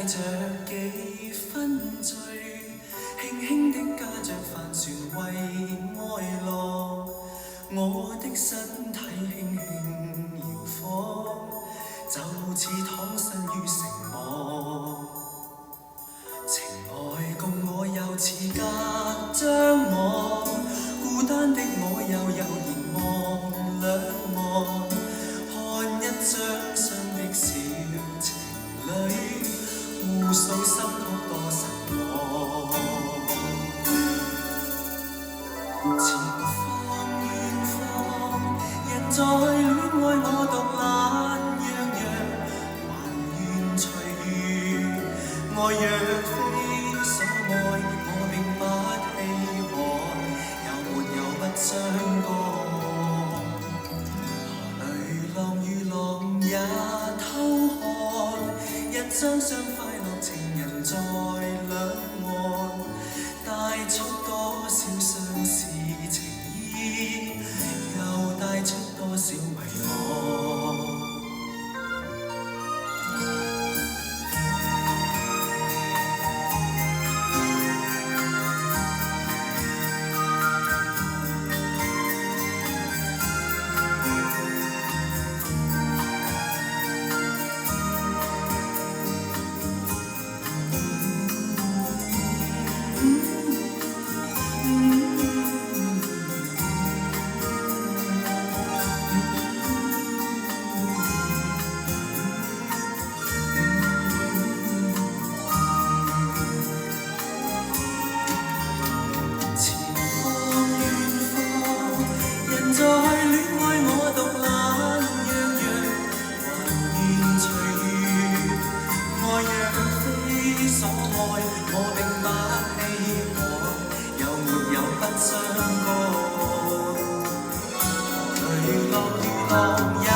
着幾分醉，輕輕的駕着帆船為愛浪，我的身體輕輕搖晃，就似躺身於城網。情愛共我又似隔張網，孤單的我又悠然望兩岸，看一張雙的小情侶，互訴心曲多神往。前方遠方，人在戀愛我獨懶洋洋，還願隨遇。愛若非所愛，我並不稀罕，有沒有不相干？河裏浪與浪也偷看，一張雙快樂情人在兩岸，帶出多少相思情意，又帶出多少遺忘。所愛我並不稀罕，有沒有不相干？河裏浪與浪也